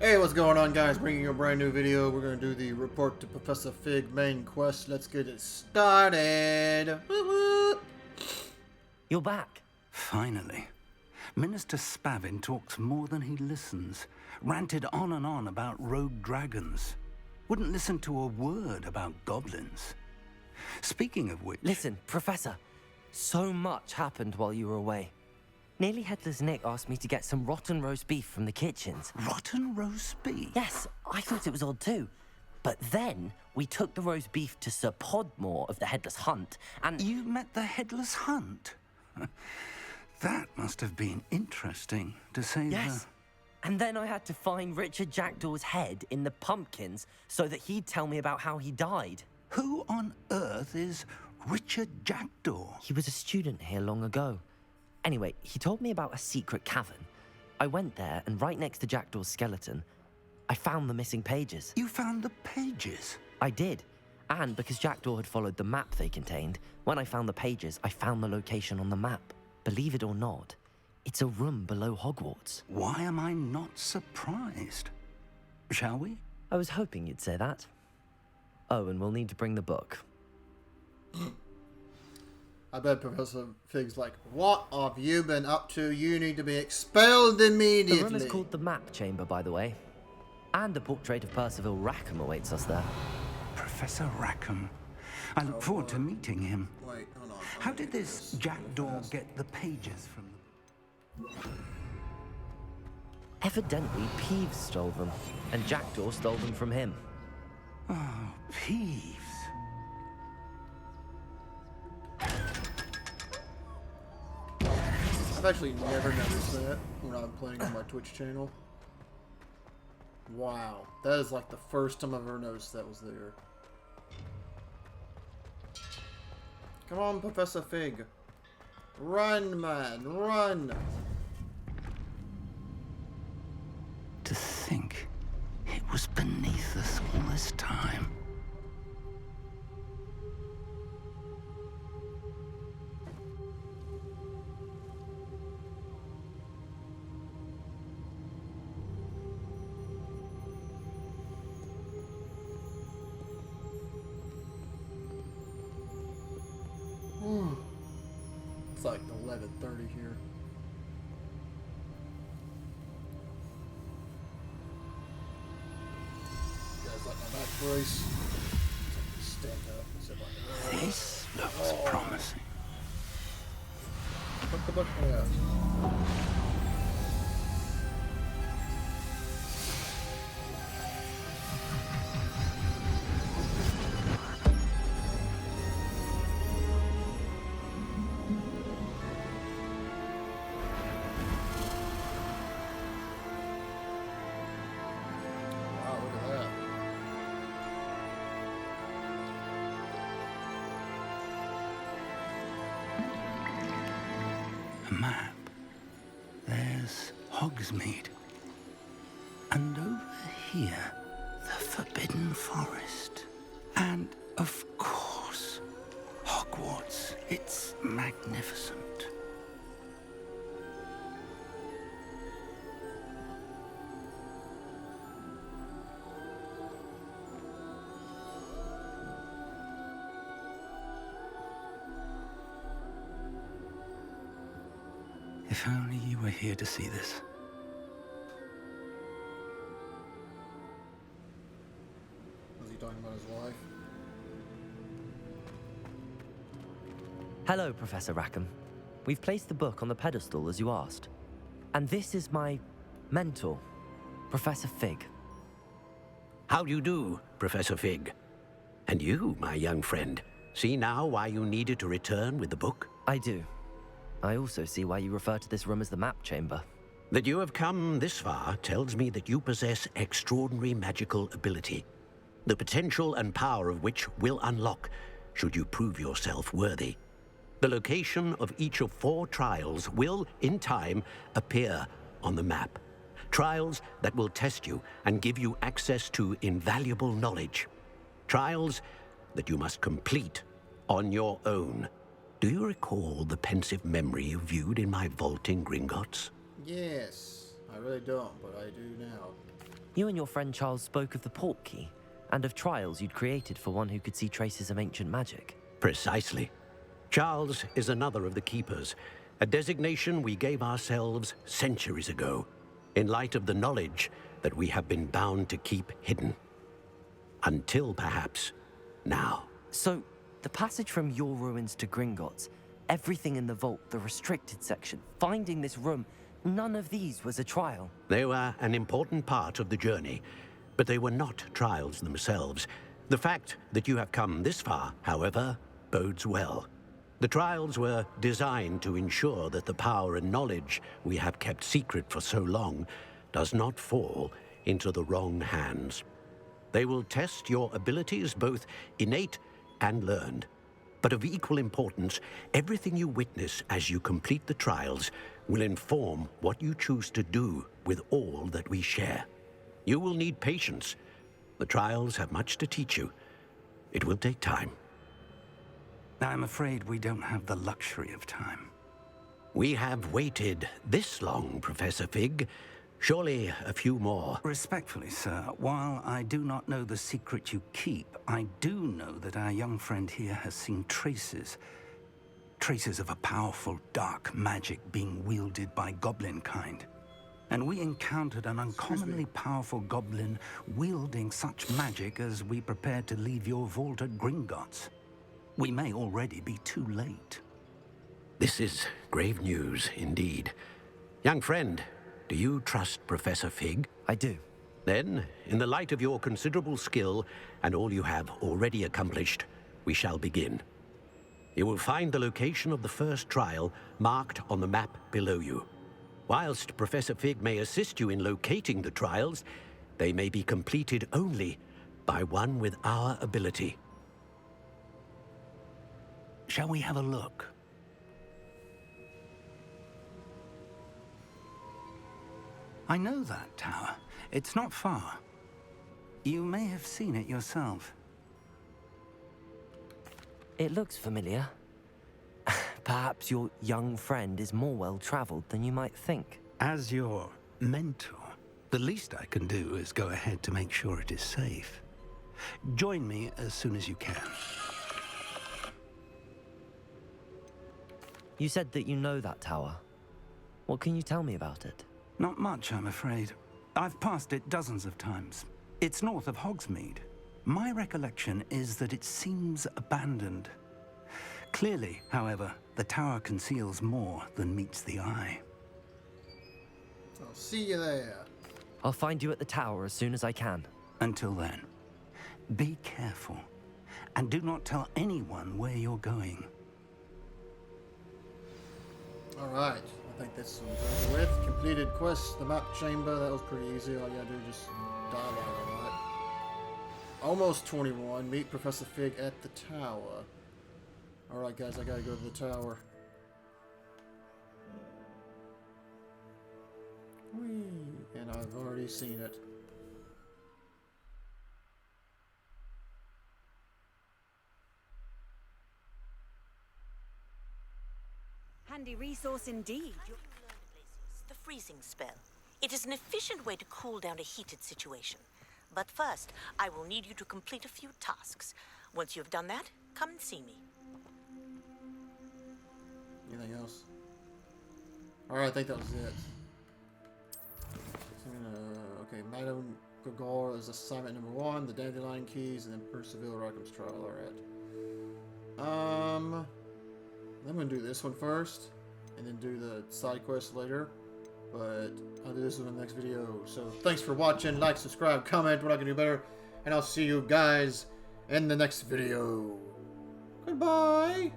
Hey, what's going on, guys? Bringing you a brand new video. We're going to do the report to Professor Fig main quest. Let's get it started. Woo-woo. You're back. Finally. Minister Spavin talks more than he listens. Ranted on and on about rogue dragons. Wouldn't listen to a word about goblins. Speaking of which... Listen, Professor. So much happened while you were away. Nearly Headless Nick asked me to get some rotten roast beef from the kitchens. Rotten roast beef? Yes, I thought it was odd too. But then we took the roast beef to Sir Podmore of the Headless Hunt, and... You met the Headless Hunt? That must have been interesting, to say the... Yes. And then I had to find Richard Jackdaw's head in the pumpkins so that he'd tell me about how he died. Who on earth is Richard Jackdaw? He was a student here long ago. Anyway, he told me about a secret cavern. I went there, and right next to Jackdaw's skeleton, I found the missing pages. You found the pages? I did. And because Jackdaw had followed the map they contained, when I found the pages, I found the location on the map. Believe it or not, it's a room below Hogwarts. Why am I not surprised? Shall we? I was hoping you'd say that. Oh, and we'll need to bring the book. I bet Professor Fig's like, what have you been up to? You need to be expelled immediately. The room is called the Map Chamber, by the way. And a portrait of Percival Rackham awaits us there. Professor Rackham. I look forward to meeting him. Wait, hold on. How did this Jackdaw get the pages from the... Evidently, Peeves stole them, and Jackdaw stole them from him. Oh, Peeves. I've actually never noticed that when I'm playing on my Twitch channel. Wow. That is like the first time I've ever noticed that was there. Come on, Professor Fig. Run, man, run! To think it was beneath us all this time. It's like 11:30 here. You guys like my back brace? Stand up. Sit like This looks promising. Put the book out. Wow, look at that. A map. There's Hogsmeade. And over here, the Forbidden Forest. And, of course, Hogwarts. It's magnificent. If only you were here to see this. Was he talking about his wife? Hello, Professor Rackham. We've placed the book on the pedestal as you asked. And this is my mentor, Professor Fig. How do you do, Professor Fig? And you, my young friend, see now why you needed to return with the book? I do. I also see why you refer to this room as the Map Chamber. That you have come this far tells me that you possess extraordinary magical ability, the potential and power of which will unlock should you prove yourself worthy. The location of each of 4 trials will, in time, appear on the map. Trials that will test you and give you access to invaluable knowledge. Trials that you must complete on your own. Do you recall the pensive memory you viewed in my vault in Gringotts? Yes. I really don't, but I do now. You and your friend Charles spoke of the port key, and of trials you'd created for one who could see traces of ancient magic. Precisely. Charles is another of the Keepers, a designation we gave ourselves centuries ago, in light of the knowledge that we have been bound to keep hidden. Until, perhaps, now. So, the passage from your ruins to Gringotts, everything in the vault, the restricted section, finding this room, none of these was a trial. They were an important part of the journey, but they were not trials themselves. The fact that you have come this far, however, bodes well. The trials were designed to ensure that the power and knowledge we have kept secret for so long does not fall into the wrong hands. They will test your abilities, both innate and learned. But of equal importance, everything you witness as you complete the trials will inform what you choose to do with all that we share. You will need patience. The trials have much to teach you. It will take time. I'm afraid we don't have the luxury of time. We have waited this long, Professor Fig. Surely a few more. Respectfully, sir, while I do not know the secret you keep, I do know that our young friend here has seen traces of a powerful dark magic being wielded by goblin kind. And we encountered an uncommonly powerful goblin wielding such magic as we prepared to leave your vault at Gringotts. We may already be too late. This is grave news indeed. Young friend, do you trust Professor Fig? I do. Then, in the light of your considerable skill and all you have already accomplished, we shall begin. You will find the location of the first trial marked on the map below you. Whilst Professor Fig may assist you in locating the trials, they may be completed only by one with our ability. Shall we have a look? I know that tower. It's not far. You may have seen it yourself. It looks familiar. Perhaps your young friend is more well-traveled than you might think. As your mentor, the least I can do is go ahead to make sure it is safe. Join me as soon as you can. You said that you know that tower. What can you tell me about it? Not much, I'm afraid. I've passed it dozens of times. It's north of Hogsmeade. My recollection is that it seems abandoned. Clearly, however, the tower conceals more than meets the eye. I'll see you there. I'll find you at the tower as soon as I can. Until then, be careful, and do not tell anyone where you're going. Alright, I think this one's over with. Completed quest, the map chamber, that was pretty easy. All you gotta do is just dialogue a lot. Almost 21, meet Professor Fig at the tower. Alright guys, I gotta go to the tower. Whee! And I've already seen it. Handy resource indeed. The freezing spell. It is an efficient way to cool down a heated situation. But first, I will need you to complete a few tasks. Once you have done that, come and see me. Anything else? Alright, I think that was it. So I'm gonna... Okay, Madame Gregor is assignment number 1, the Dandelion Keys, and then Percival Rackham's trial. Alright. I'm gonna do this one first, and then do the side quest later. But I'll do this one in the next video. So thanks for watching. Like, subscribe, comment what I can do better. And I'll see you guys in the next video. Goodbye.